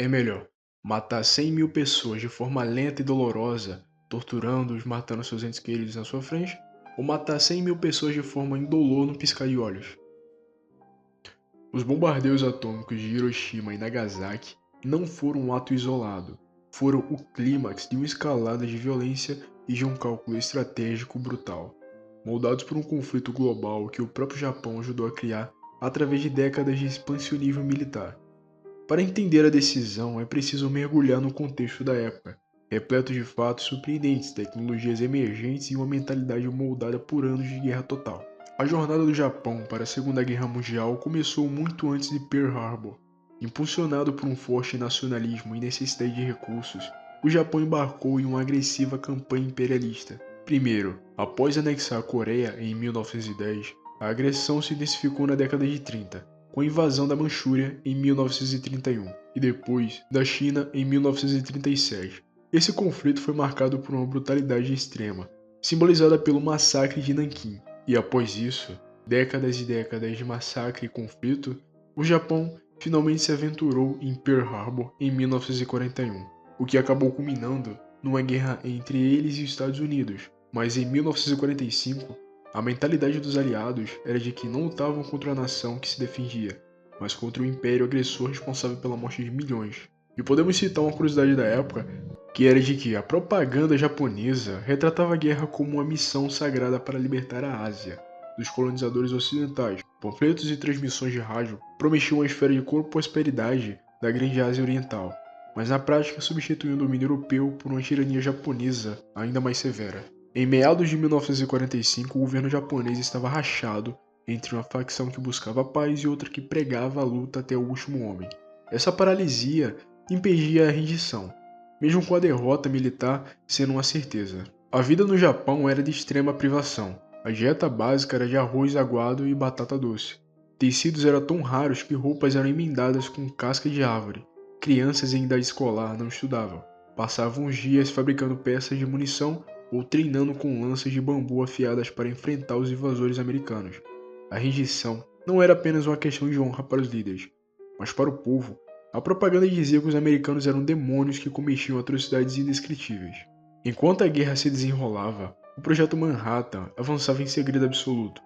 É melhor matar 100.000 pessoas de forma lenta e dolorosa, torturando-os, matando seus entes queridos na sua frente, ou matar 100.000 pessoas de forma indolor no piscar de olhos? Os bombardeios atômicos de Hiroshima e Nagasaki não foram um ato isolado, foram o clímax de uma escalada de violência e de um cálculo estratégico brutal, moldados por um conflito global que o próprio Japão ajudou a criar através de décadas de expansionismo militar. Para entender a decisão, é preciso mergulhar no contexto da época, repleto de fatos surpreendentes, tecnologias emergentes e uma mentalidade moldada por anos de guerra total. A jornada do Japão para a Segunda Guerra Mundial começou muito antes de Pearl Harbor. Impulsionado por um forte nacionalismo e necessidade de recursos, o Japão embarcou em uma agressiva campanha imperialista. Primeiro, após anexar a Coreia em 1910, a agressão se intensificou na década de 30, com a invasão da Manchúria em 1931 e depois da China em 1937. Esse conflito foi marcado por uma brutalidade extrema, simbolizada pelo massacre de Nanquim, e após isso, décadas e décadas de massacre e conflito, o Japão finalmente se aventurou em Pearl Harbor em 1941, o que acabou culminando numa guerra entre eles e os Estados Unidos. Mas em 1945, a mentalidade dos aliados era de que não lutavam contra a nação que se defendia, mas contra o império agressor responsável pela morte de milhões. E podemos citar uma curiosidade da época, que era de que a propaganda japonesa retratava a guerra como uma missão sagrada para libertar a Ásia dos colonizadores ocidentais. Panfletos e transmissões de rádio prometiam uma esfera de prosperidade da Grande Ásia Oriental, mas na prática substituíam o domínio europeu por uma tirania japonesa ainda mais severa. Em meados de 1945, o governo japonês estava rachado entre uma facção que buscava a paz e outra que pregava a luta até o último homem. Essa paralisia impedia a rendição, mesmo com a derrota militar sendo uma certeza. A vida no Japão era de extrema privação. A dieta básica era de arroz aguado e batata doce. Tecidos eram tão raros que roupas eram emendadas com casca de árvore. Crianças em idade escolar não estudavam. Passavam os dias fabricando peças de munição ou treinando com lanças de bambu afiadas para enfrentar os invasores americanos. A rendição não era apenas uma questão de honra para os líderes, mas para o povo. A propaganda dizia que os americanos eram demônios que cometiam atrocidades indescritíveis. Enquanto a guerra se desenrolava, o Projeto Manhattan avançava em segredo absoluto.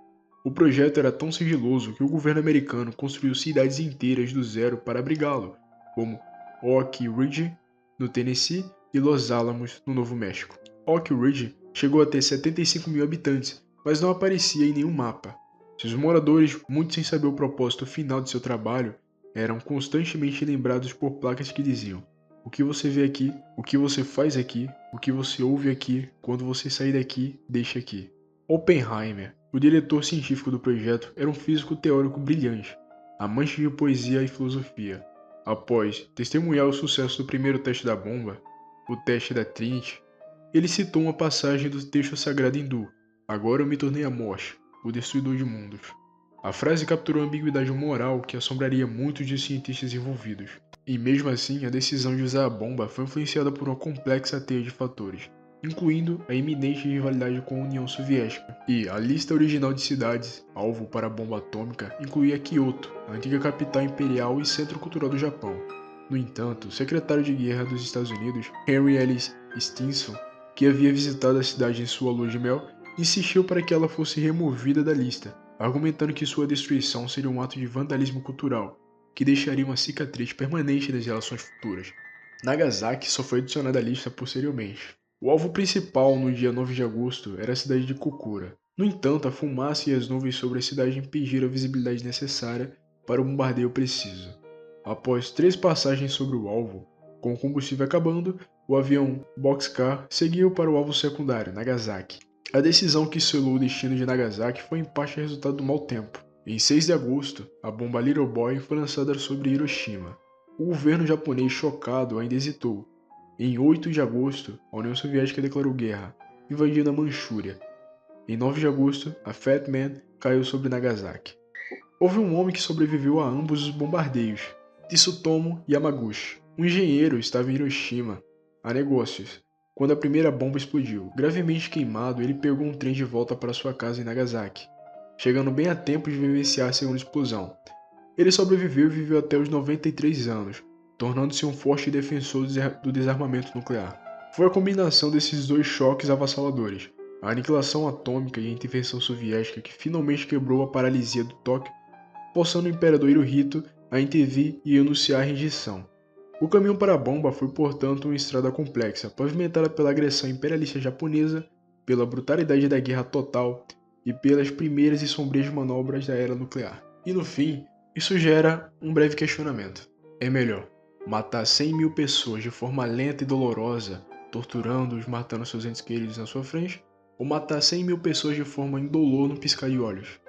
O projeto era tão sigiloso que o governo americano construiu cidades inteiras do zero para abrigá-lo, como Oak Ridge, no Tennessee, e Los Alamos, no Novo México. Oak Ridge chegou a ter 75.000 habitantes, mas não aparecia em nenhum mapa. Seus moradores, muito sem saber o propósito final de seu trabalho, eram constantemente lembrados por placas que diziam: o que você vê aqui, o que você faz aqui, o que você ouve aqui, quando você sair daqui, deixa aqui. Oppenheimer, o diretor científico do projeto, era um físico teórico brilhante, amante de poesia e filosofia. Após testemunhar o sucesso do primeiro teste da bomba, o teste da Trinity, ele citou uma passagem do texto sagrado hindu: agora eu me tornei a morte, o destruidor de mundos. A frase capturou a ambiguidade moral que assombraria muitos dos cientistas envolvidos. E mesmo assim, a decisão de usar a bomba foi influenciada por uma complexa teia de fatores, incluindo a iminente rivalidade com a União Soviética. E a lista original de cidades, alvo para a bomba atômica, incluía Kyoto, a antiga capital imperial e centro cultural do Japão. No entanto, o secretário de guerra dos Estados Unidos, Henry L. Stinson, que havia visitado a cidade em sua lua de mel, insistiu para que ela fosse removida da lista, argumentando que sua destruição seria um ato de vandalismo cultural, que deixaria uma cicatriz permanente nas relações futuras. Nagasaki só foi adicionada à lista posteriormente. O alvo principal no dia 9 de agosto era a cidade de Kokura. No entanto, a fumaça e as nuvens sobre a cidade impediram a visibilidade necessária para o bombardeio preciso. Após 3 passagens sobre o alvo, com o combustível acabando, o avião Boxcar seguiu para o alvo secundário, Nagasaki. A decisão que selou o destino de Nagasaki foi em parte resultado do mau tempo. Em 6 de agosto, a bomba Little Boy foi lançada sobre Hiroshima. O governo japonês, chocado, ainda hesitou. Em 8 de agosto, a União Soviética declarou guerra, invadindo a Manchúria. Em 9 de agosto, a Fat Man caiu sobre Nagasaki. Houve um homem que sobreviveu a ambos os bombardeios, Tsutomu Yamaguchi. Um engenheiro estava em Hiroshima, a negócios, quando a primeira bomba explodiu. Gravemente queimado, ele pegou um trem de volta para sua casa em Nagasaki, chegando bem a tempo de vivenciar a segunda explosão. Ele sobreviveu e viveu até os 93 anos, tornando-se um forte defensor do desarmamento nuclear. Foi a combinação desses dois choques avassaladores, a aniquilação atômica e a intervenção soviética, que finalmente quebrou a paralisia do Tóquio, forçando o imperador Hirohito a intervir e anunciar a rendição. O caminho para a bomba foi, portanto, uma estrada complexa, pavimentada pela agressão imperialista japonesa, pela brutalidade da guerra total e pelas primeiras e sombrias manobras da era nuclear. E no fim, isso gera um breve questionamento. É melhor matar 100 mil pessoas de forma lenta e dolorosa, torturando-os, matando seus entes queridos na sua frente, ou matar 100 mil pessoas de forma indolor no piscar de olhos?